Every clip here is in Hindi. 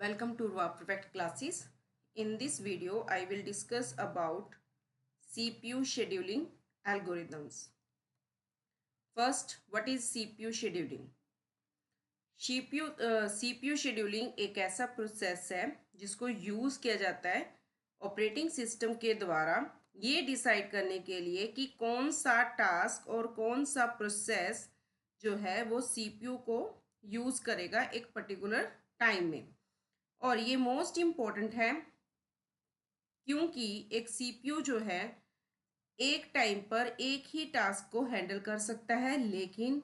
Welcome to Raw Perfect classes. In this video, I will discuss about CPU scheduling algorithms. First, what is CPU scheduling? CPU scheduling एक ऐसा प्रोसेस है जिसको यूज़ किया जाता है ऑपरेटिंग सिस्टम के द्वारा ये डिसाइड करने के लिए कि कौन सा टास्क और कौन सा प्रोसेस जो है वो सीपीयू को यूज़ करेगा एक पर्टिकुलर टाइम में। और ये मोस्ट इम्पॉर्टेंट है क्योंकि एक सीपीयू जो है एक टाइम पर एक ही टास्क को हैंडल कर सकता है, लेकिन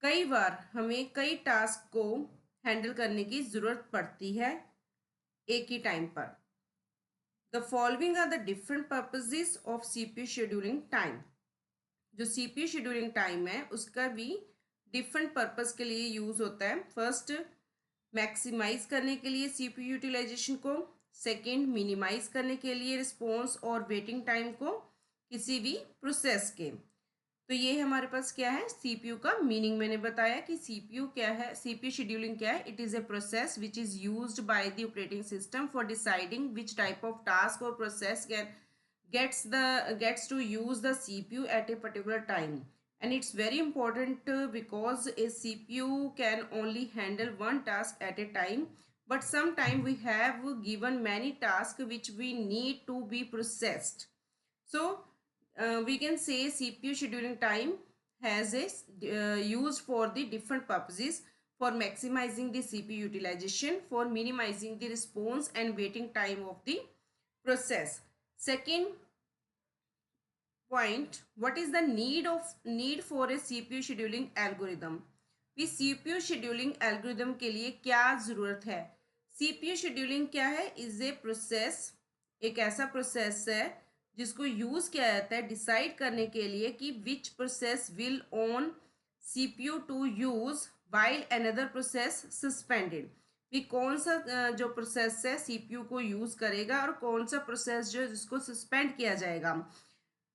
कई बार हमें कई टास्क को हैंडल करने की ज़रूरत पड़ती है एक ही टाइम पर। The following are the different purposes of CPU scheduling time. जो सीपीयू शेड्यूलिंग टाइम है उसका भी डिफरेंट पर्पस के लिए यूज़ होता है। फर्स्ट, मैक्सिमाइज करने के लिए सीपीयू यूटिलाइजेशन को। सेकंड, मिनिमाइज करने के लिए रिस्पॉन्स और वेटिंग टाइम को किसी भी प्रोसेस के। तो ये हमारे पास क्या है, सीपीयू का मीनिंग मैंने बताया कि सीपीयू क्या है, सीपीयू शेड्यूलिंग क्या है। It is a process which is used by the operating system for deciding which type of task और process gets to use the CPU at a particular time. And it's very important because a CPU can only handle one task at a time, but sometimes we have given many tasks which we need to be processed. So we can say CPU scheduling time has a used for the different purposes: for maximizing the CPU utilization, for minimizing the response and waiting time of the process. Second point, what is the need for a CPU scheduling algorithm? भी CPU शेड्यूलिंग एल्गोरिदम के लिए क्या ज़रूरत है? CPU शेड्यूलिंग क्या है? इज़ ए प्रोसेस, एक ऐसा प्रोसेस है जिसको यूज़ किया जाता है डिसाइड करने के लिए कि which process will on CPU to use while another process suspended. भी कौन सा जो प्रोसेस है CPU को यूज़ करेगा और कौन सा प्रोसेस जो है जिसको सस्पेंड किया जाएगा।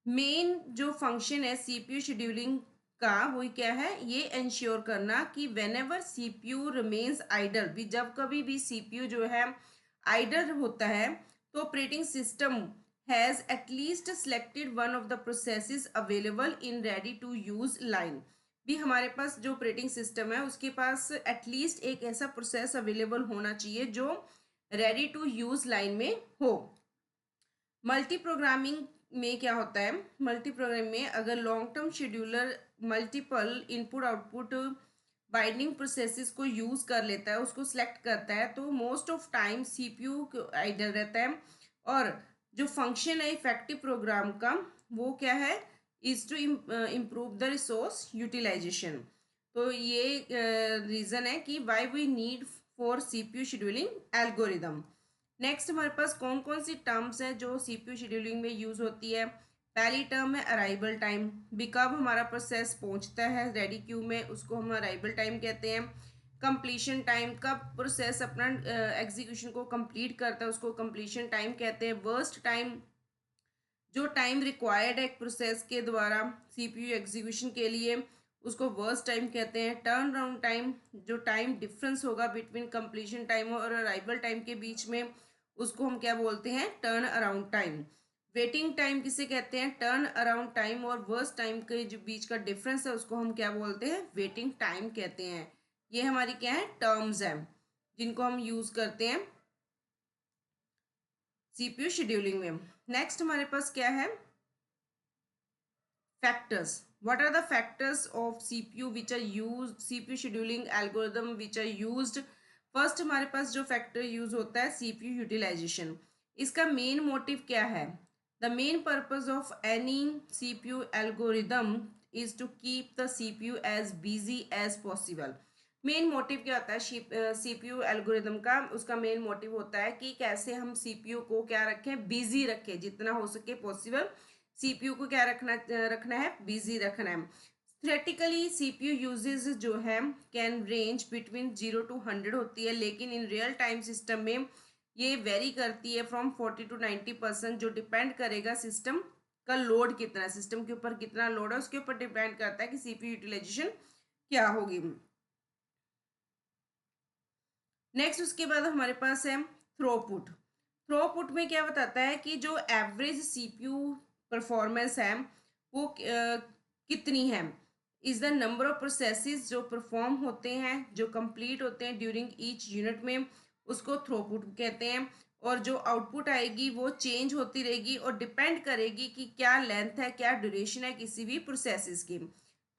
मेन जो फंक्शन है सीपीयू शेड्यूलिंग का वो क्या है, ये इंश्योर करना कि whenever CPU remains idle, भी जब कभी भी सीपीयू जो है आइडल होता है तो operating system has at least selected one of the processes available in ready to use line. भी हमारे पास जो ऑपरेटिंग सिस्टम है उसके पास एटलीस्ट एक ऐसा प्रोसेस अवेलेबल होना चाहिए जो रेडी टू यूज़ लाइन में हो। मल्टी प्रोग्रामिंग में क्या होता है, मल्टी प्रोग्रामिंग में अगर long term scheduler multiple input output binding processes को यूज़ कर लेता है, उसको सिलेक्ट करता है, तो most of time CPU idle रहता है। और जो फंक्शन है इफेक्टिव प्रोग्राम का वो क्या है, is to improve the resource utilisation. तो ये रीज़न है कि why we need for CPU scheduling algorithm. Next हमारे पास कौन कौन सी टर्म्स हैं जो सीपीयू शेड्यूलिंग में यूज़ होती है। पहली टर्म है अराइवल टाइम, भी कब हमारा प्रोसेस पहुंचता है रेडी क्यू में उसको हम अराइवल टाइम कहते हैं। कंप्लीशन टाइम, कब प्रोसेस अपना एग्जीक्यूशन को कंप्लीट करता है उसको कंप्लीशन टाइम कहते हैं। वर्स्ट टाइम, जो टाइम रिक्वायर्ड है एक प्रोसेस के द्वारा सीपीयू एग्जीक्यूशन के लिए उसको वर्स्ट टाइम कहते हैं। टर्न अराउंड टाइम, जो टाइम डिफरेंस होगा बिटवीन कंप्लीशन टाइम और अराइवल टाइम के बीच में उसको हम क्या बोलते हैं, turn around time. Waiting time किसे कहते हैं, टर्न अराउंड टाइम और वर्स्ट टाइम के जो बीच का डिफरेंस है उसको हम क्या बोलते हैं, वेटिंग टाइम कहते हैं। ये हमारी क्या है, टर्म्स हैं जिनको हम यूज करते हैं सीपीयू शेड्यूलिंग में। नेक्स्ट हमारे पास क्या है, factors. What are the factors of CPU which are used, CPU scheduling algorithm which are used? First हमारे पास जो फैक्टर यूज होता है सीपीयू यूटिलाइजेशन। इसका मेन मोटिव क्या है, the main purpose of any CPU algorithm is to keep the CPU as busy as possible. Main motive क्या होता है सीपीयू एल्गोरिदम का, उसका मेन मोटिव होता है कि कैसे हम सीपीयू को क्या रखें, बिजी रखें, जितना हो सके पॉसिबल सीपीयू को क्या रखना है, बिजी रखना है। थ्योरेटिकली सीपीयू यूजेज जो है कैन रेंज बिटवीन 0 to 100 होती है, लेकिन इन रियल टाइम सिस्टम में ये वेरी करती है फ्रॉम 40 to 90%, जो डिपेंड करेगा सिस्टम का लोड कितना है, सिस्टम के ऊपर कितना लोड है उसके ऊपर डिपेंड करता है कि सीपीयू यूटिलाइजेशन क्या होगी। नेक्स्ट उसके बाद हमारे पास है थ्रोपुट। थ्रोपुट में क्या बताता है कि जो एवरेज सीपीयू परफॉर्मेंस है वो कितनी है, is the number of processes जो परफॉर्म होते हैं, जो कंप्लीट होते हैं ड्यूरिंग ईच यूनिट में, उसको थ्रोपुट कहते हैं। और जो आउटपुट आएगी वो चेंज होती रहेगी और डिपेंड करेगी कि क्या लेंथ है, क्या ड्यूरेशन है किसी भी प्रोसेसेस की।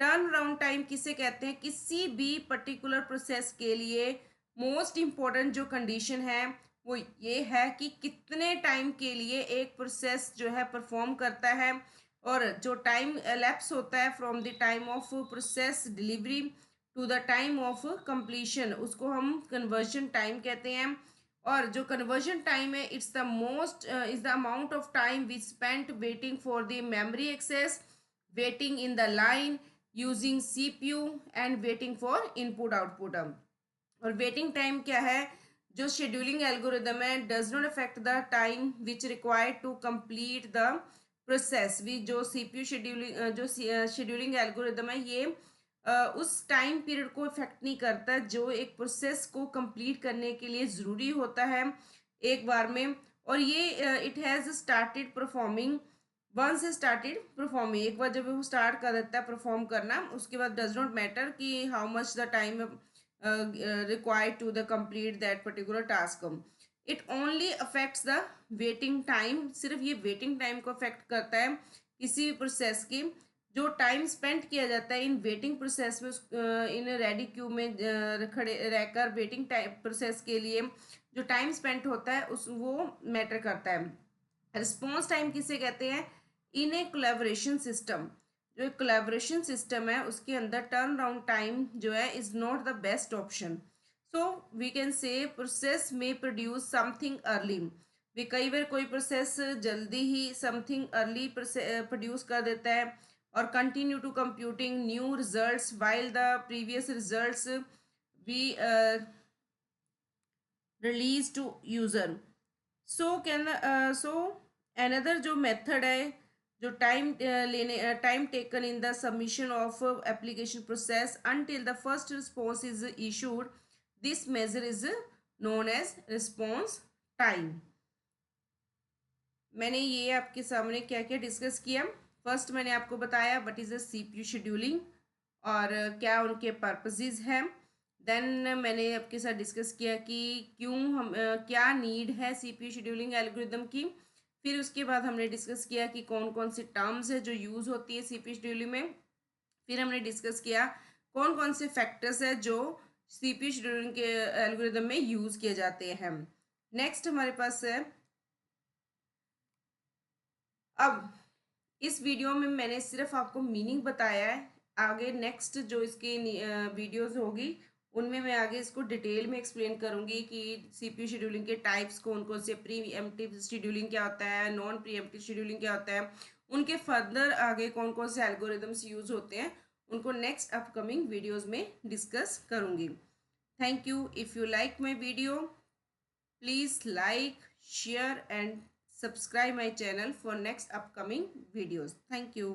टर्न अराउंड टाइम किसे कहते हैं, किसी भी पर्टिकुलर प्रोसेस के लिए मोस्ट इम्पॉर्टेंट जो कंडीशन है वो ये है कि कितने टाइम के लिए एक प्रोसेस जो है परफॉर्म करता है, और जो टाइम एलैप्स होता है from the time of process delivery to the time of completion, उसको हम कन्वर्जन टाइम कहते हैं। और जो कन्वर्जन टाइम है it's the most is the amount of time we spent waiting for the memory access, waiting in the line using CPU and waiting for input output. और वेटिंग टाइम क्या है, जो शेड्यूलिंग एल्गोरिदम है does not affect the time which required to complete the process. भी जो सीपीयू शेड्यूलिंग जो शेड्यूलिंग एल्गोरिदम है ये उस टाइम पीरियड को इफेक्ट नहीं करता जो एक प्रोसेस को कंप्लीट करने के लिए ज़रूरी होता है एक बार में। और ये it has started performing once started performing, एक बार जब वो स्टार्ट कर देता है परफॉर्म करना उसके बाद डज नॉट मैटर कि how much the time required to the complete that particular task. It only affects the waiting time, सिर्फ ये waiting time को affect करता है किसी भी प्रोसेस की। जो टाइम स्पेंड किया जाता है इन वेटिंग प्रोसेस में इन रेडी क्यू में खड़े रहकर वेटिंग टाइम प्रोसेस के लिए जो टाइम स्पेंड होता है उस वो मैटर करता है। रिस्पॉन्स टाइम किसे कहते हैं, इन ए कोलैबोरेशन सिस्टम, जो कोलैबोरेशन सिस्टम है उसके अंदर टर्न अराउंड टाइम जो है is not the best option. So we can say process में प्रोड्यूस समथिंग अर्ली, भी कई बार कोई प्रोसेस जल्दी ही समथिंग अर्ली प्रोड्यूस कर देता है और continue to computing new results while the previous results we release to user. So another जो मेथड है जो time taken in the submission of application process until the first response is issued, this measure is known as response time. मैंने ये आपके सामने क्या क्या डिस्कस किया। फर्स्ट मैंने आपको बताया what is a CPU scheduling और क्या उनके पर्पसेस हैं। देन मैंने आपके साथ डिस्कस किया कि क्यों हम क्या नीड है सीपीयू शेड्यूलिंग एल्गोरिदम की। फिर उसके बाद हमने डिस्कस किया कि कौन कौन सी टर्म्स है जो यूज़ होती है सीपीयू शेड्यूलिंग में। फिर हमने डिस्कस किया कौन कौन से फैक्टर्स है जो सीपीयू शेड्यूलिंग के एल्गोरिदम में यूज़ किए जाते हैं। नेक्स्ट हमारे पास है, अब इस वीडियो में मैंने सिर्फ आपको मीनिंग बताया है, आगे नेक्स्ट जो इसकी वीडियोस होगी उनमें मैं आगे इसको डिटेल में एक्सप्लेन करूंगी कि सीपीयू शेड्यूलिंग के टाइप्स कौन कौन से, प्री एम्प्टिव शेड्यूलिंग क्या होता है, नॉन प्री एम्प्टिव शेड्यूलिंग क्या होता है, उनके फर्दर आगे कौन कौन से एल्गोरिदम्स यूज होते हैं उनको नेक्स्ट अपकमिंग वीडियोज़ में डिस्कस करूँगी। Thank you. If you like my video please like, share and subscribe my channel for next upcoming videos. Thank you.